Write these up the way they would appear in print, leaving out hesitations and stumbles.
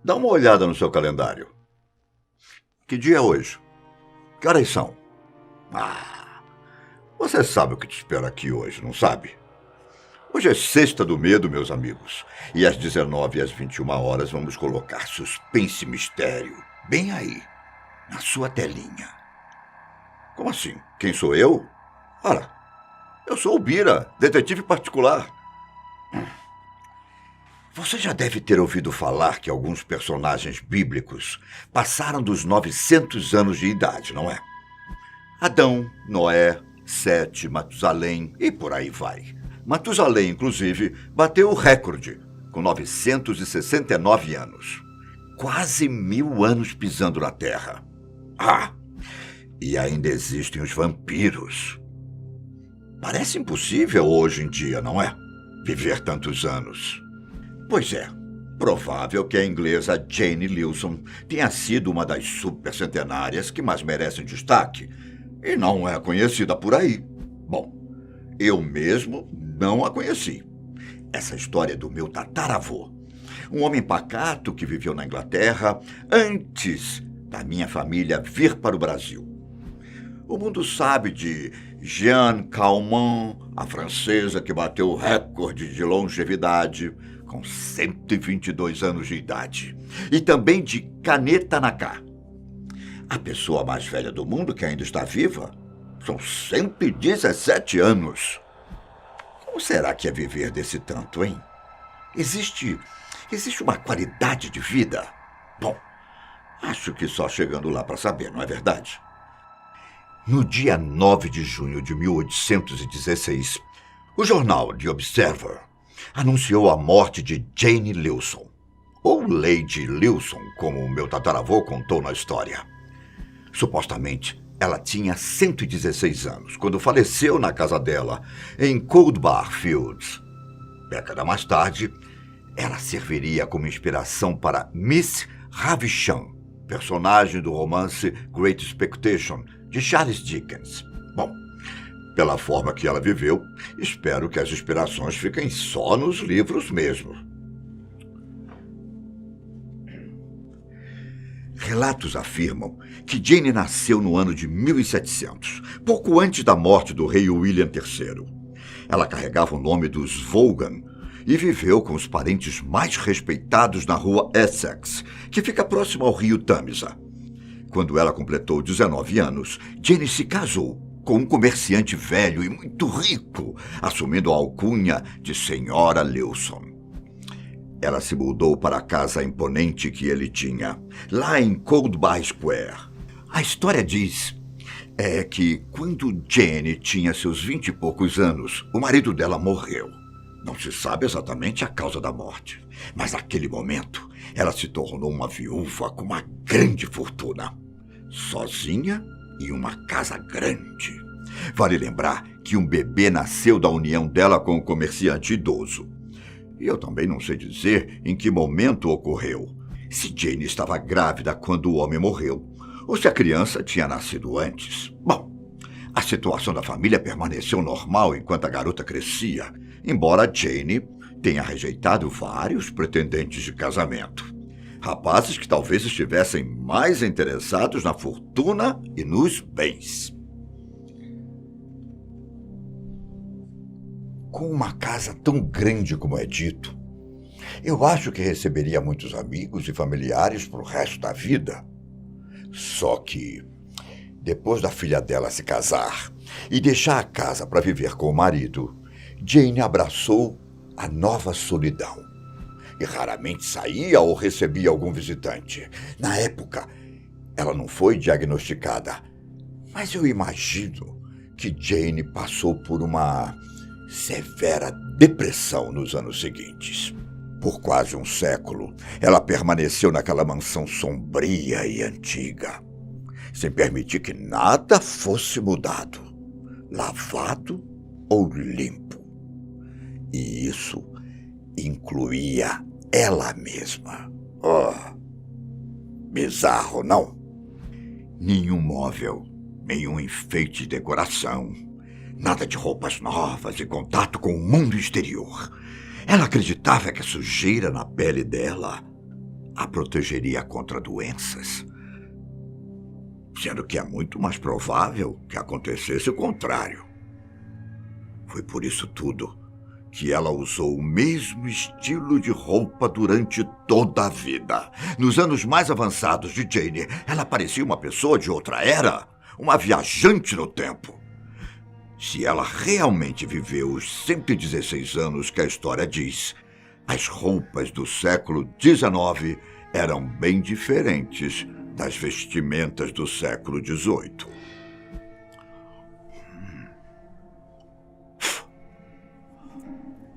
Dá uma olhada no seu calendário. Que dia é hoje? Que horas são? Ah, você sabe o que te espera aqui hoje, não sabe? Hoje é Sexta do Medo, meus amigos. E às 19 e às 21 horas vamos colocar suspense e mistério bem aí, na sua telinha. Como assim? Quem sou eu? Ora, eu sou o Bira, detetive particular. Você já deve ter ouvido falar que alguns personagens bíblicos passaram dos 900 anos de idade, não é? Adão, Noé, Sete, Matusalém e por aí vai. Matusalém, inclusive, bateu o recorde, com 969 anos. Quase 1000 anos pisando na Terra. Ah, e ainda existem os vampiros. Parece impossível hoje em dia, não é? Viver tantos anos. Pois é, provável que a inglesa Jane Leeson tenha sido uma das supercentenárias que mais merecem destaque e não é conhecida por aí. Bom, eu mesmo não a conheci. Essa história é do meu tataravô, um homem pacato que viveu na Inglaterra antes da minha família vir para o Brasil. O mundo sabe de Jeanne Calment, a francesa que bateu o recorde de longevidade, com 122 anos de idade. E também de Kane Tanaka, a pessoa mais velha do mundo que ainda está viva. São 117 anos. Como será que é viver desse tanto, hein? Existe uma qualidade de vida? Bom, acho que só chegando lá para saber, não é verdade? No dia 9 de junho de 1816, o jornal The Observer anunciou a morte de Jane Leeson, ou Lady Leeson, como o meu tataravô contou na história. Supostamente, ela tinha 116 anos, quando faleceu na casa dela, em Coldbath Fields. Década mais tarde, ela serviria como inspiração para Miss Havisham, personagem do romance Great Expectation, de Charles Dickens. Bom, pela forma que ela viveu, espero que as inspirações fiquem só nos livros mesmo. Relatos afirmam que Jane nasceu no ano de 1700, pouco antes da morte do rei William III. Ela carregava o nome dos Vaughan e viveu com os parentes mais respeitados na rua Essex, que fica próximo ao rio Tâmisa. Quando ela completou 19 anos, Jane se casou com um comerciante velho e muito rico, assumindo a alcunha de Senhora Leeson. Ela se mudou para a casa imponente que ele tinha, lá em Coldbath Square. A história diz que quando Jane tinha seus 20 e poucos anos, o marido dela morreu. Não se sabe exatamente a causa da morte, mas naquele momento ela se tornou uma viúva com uma grande fortuna, sozinha e uma casa grande. Vale lembrar que um bebê nasceu da união dela com o comerciante idoso. E eu também não sei dizer em que momento ocorreu. Se Jane estava grávida quando o homem morreu, ou se a criança tinha nascido antes. Bom, a situação da família permaneceu normal enquanto a garota crescia, embora Jane tenha rejeitado vários pretendentes de casamento. Rapazes que talvez estivessem mais interessados na fortuna e nos bens. Com uma casa tão grande como é dito, eu acho que receberia muitos amigos e familiares para o resto da vida. Só que, depois da filha dela se casar e deixar a casa para viver com o marido, Jane abraçou a nova solidão. E raramente saía ou recebia algum visitante. Na época, ela não foi diagnosticada, mas eu imagino que Jane passou por uma severa depressão nos anos seguintes. Por quase um século, ela permaneceu naquela mansão sombria e antiga, sem permitir que nada fosse mudado, lavado ou limpo. E isso incluía ela mesma. Oh, bizarro, não? Nenhum móvel, nenhum enfeite de decoração, nada de roupas novas e contato com o mundo exterior. Ela acreditava que a sujeira na pele dela a protegeria contra doenças, sendo que é muito mais provável que acontecesse o contrário. Foi por isso tudo que ela usou o mesmo estilo de roupa durante toda a vida. Nos anos mais avançados de Jane, ela parecia uma pessoa de outra era, uma viajante no tempo. Se ela realmente viveu os 116 anos que a história diz, as roupas do século XIX eram bem diferentes das vestimentas do século XVIII.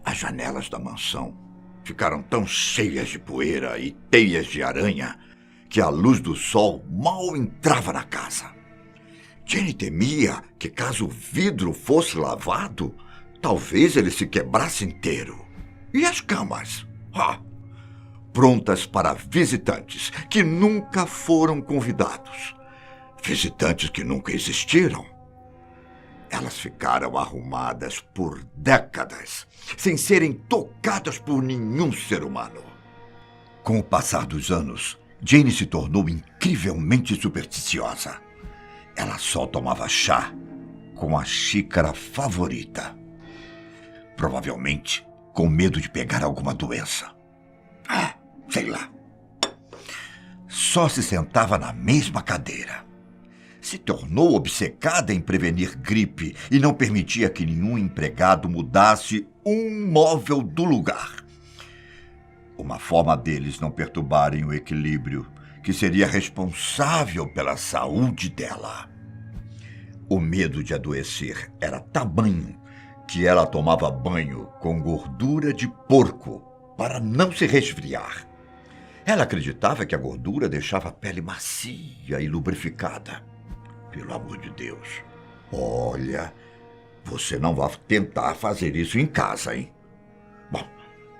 As janelas da mansão ficaram tão cheias de poeira e teias de aranha que a luz do sol mal entrava na casa. Jane temia que, caso o vidro fosse lavado, talvez ele se quebrasse inteiro. E as camas? Prontas para visitantes que nunca foram convidados. Visitantes que nunca existiram. Elas ficaram arrumadas por décadas, sem serem tocadas por nenhum ser humano. Com o passar dos anos, Jane se tornou incrivelmente supersticiosa. Ela só tomava chá com a xícara favorita. Provavelmente com medo de pegar alguma doença. Sei lá. Só se sentava na mesma cadeira. Se tornou obcecada em prevenir gripe e não permitia que nenhum empregado mudasse um móvel do lugar. Uma forma deles não perturbarem o equilíbrio que seria responsável pela saúde dela. O medo de adoecer era tamanho que ela tomava banho com gordura de porco para não se resfriar. Ela acreditava que a gordura deixava a pele macia e lubrificada. Pelo amor de Deus. Olha, você não vai tentar fazer isso em casa, hein? Bom,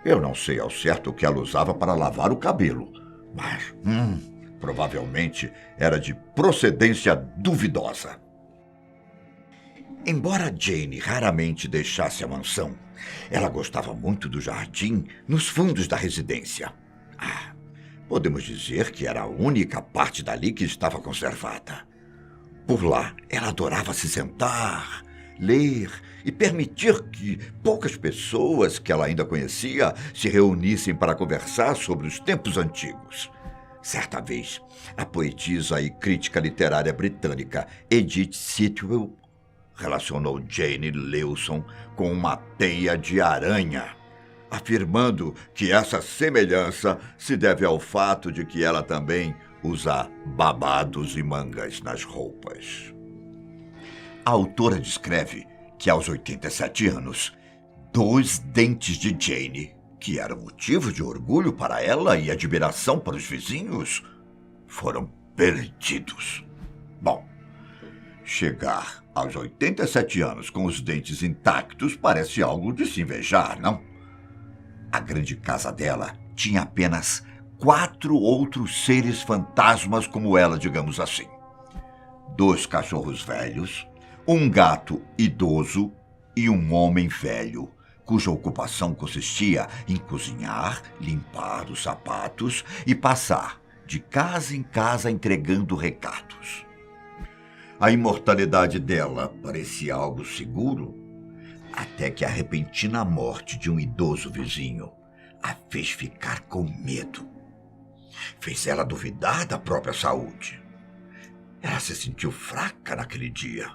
eu não sei ao certo o que ela usava para lavar o cabelo, mas provavelmente era de procedência duvidosa. Embora Jane raramente deixasse a mansão, ela gostava muito do jardim nos fundos da residência. Podemos dizer que era a única parte dali que estava conservada. Por lá, ela adorava se sentar, ler e permitir que poucas pessoas que ela ainda conhecia se reunissem para conversar sobre os tempos antigos. Certa vez, a poetisa e crítica literária britânica Edith Sitwell relacionou Jane Lewson com uma teia de aranha, afirmando que essa semelhança se deve ao fato de que ela também usa babados e mangas nas roupas. A autora descreve que aos 87 anos, 2 dentes de Jane, que eram motivo de orgulho para ela e admiração para os vizinhos, foram perdidos. Bom, chegar aos 87 anos com os dentes intactos parece algo de se invejar, não? A grande casa dela tinha apenas 4 outros seres fantasmas como ela, digamos assim. 2 cachorros velhos, um gato idoso e um homem velho, cuja ocupação consistia em cozinhar, limpar os sapatos e passar de casa em casa entregando recados. A imortalidade dela parecia algo seguro, até que a repentina morte de um idoso vizinho a fez ficar com medo. Fez ela duvidar da própria saúde. Ela se sentiu fraca naquele dia.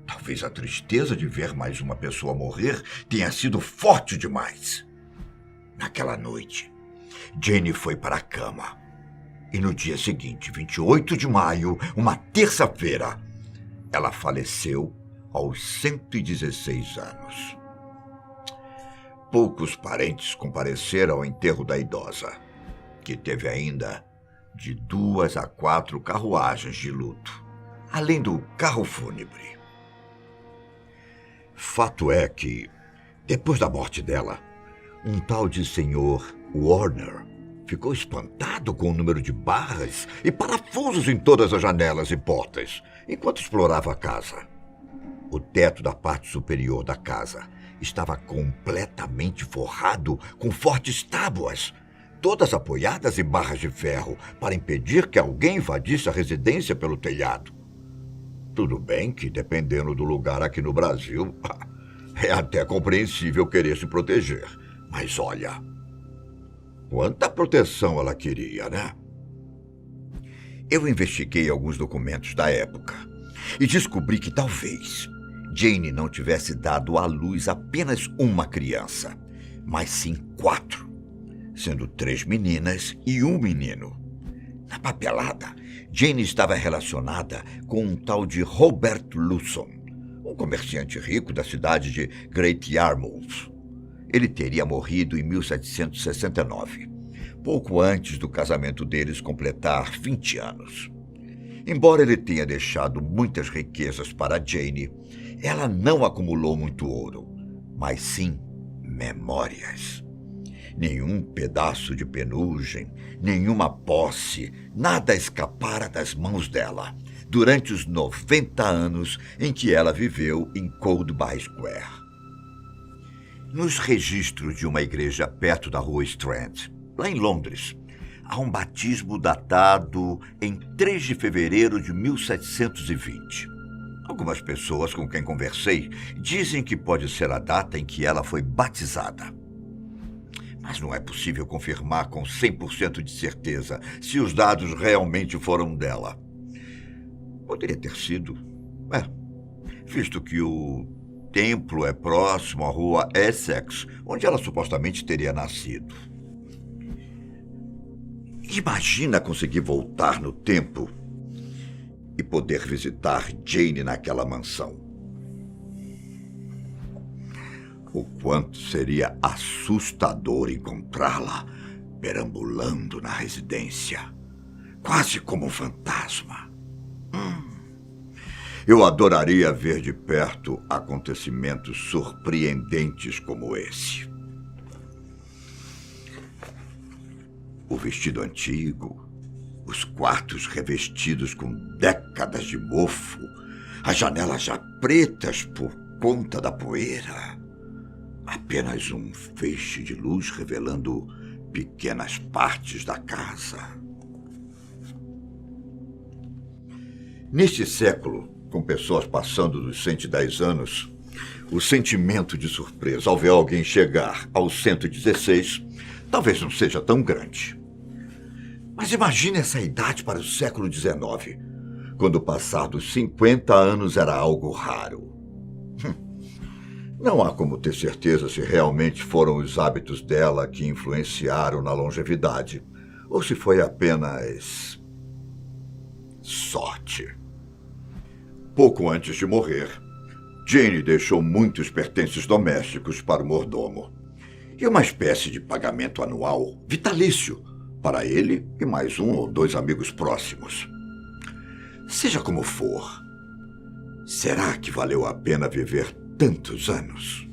Talvez a tristeza de ver mais uma pessoa morrer tenha sido forte demais. Naquela noite, Jane foi para a cama. E no dia seguinte, 28 de maio, uma terça-feira, ela faleceu aos 116 anos. Poucos parentes compareceram ao enterro da idosa, que teve ainda de 2 a 4 carruagens de luto, além do carro fúnebre. Fato é que, depois da morte dela, um tal de senhor Warner ficou espantado com o número de barras e parafusos em todas as janelas e portas, enquanto explorava a casa. O teto da parte superior da casa estava completamente forrado com fortes tábuas, todas apoiadas em barras de ferro para impedir que alguém invadisse a residência pelo telhado. Tudo bem que, dependendo do lugar aqui no Brasil, é até compreensível querer se proteger. Mas olha, quanta proteção ela queria, né? Eu investiguei alguns documentos da época e descobri que talvez Jane não tivesse dado à luz apenas uma criança, mas sim 4, sendo 3 meninas e 1 menino. Na papelada, Jane estava relacionada com um tal de Robert Lawson, um comerciante rico da cidade de Great Yarmouth. Ele teria morrido em 1769, pouco antes do casamento deles completar 20 anos. Embora ele tenha deixado muitas riquezas para Jane, ela não acumulou muito ouro, mas sim memórias. Nenhum pedaço de penugem, nenhuma posse, nada escapara das mãos dela durante os 90 anos em que ela viveu em Coldby Square. Nos registros de uma igreja perto da rua Strand, lá em Londres, há um batismo datado em 3 de fevereiro de 1720. Algumas pessoas com quem conversei dizem que pode ser a data em que ela foi batizada. Mas não é possível confirmar com 100% de certeza se os dados realmente foram dela. Poderia ter sido, visto que o templo é próximo à rua Essex, onde ela supostamente teria nascido. Imagina conseguir voltar no tempo e poder visitar Jane naquela mansão. O quanto seria assustador encontrá-la perambulando na residência, quase como um fantasma. Eu adoraria ver de perto acontecimentos surpreendentes como esse. O vestido antigo, os quartos revestidos com décadas de mofo, as janelas já pretas por conta da poeira. Apenas um feixe de luz revelando pequenas partes da casa. Neste século, com pessoas passando dos 110 anos, o sentimento de surpresa ao ver alguém chegar aos 116 talvez não seja tão grande. Mas imagine essa idade para o século XIX, quando o passar dos 50 anos era algo raro. Não há como ter certeza se realmente foram os hábitos dela que influenciaram na longevidade, ou se foi apenas sorte. Pouco antes de morrer, Jane deixou muitos pertences domésticos para o mordomo e uma espécie de pagamento anual vitalício para ele e mais 1 ou 2 amigos próximos. Seja como for, será que valeu a pena viver tantos anos?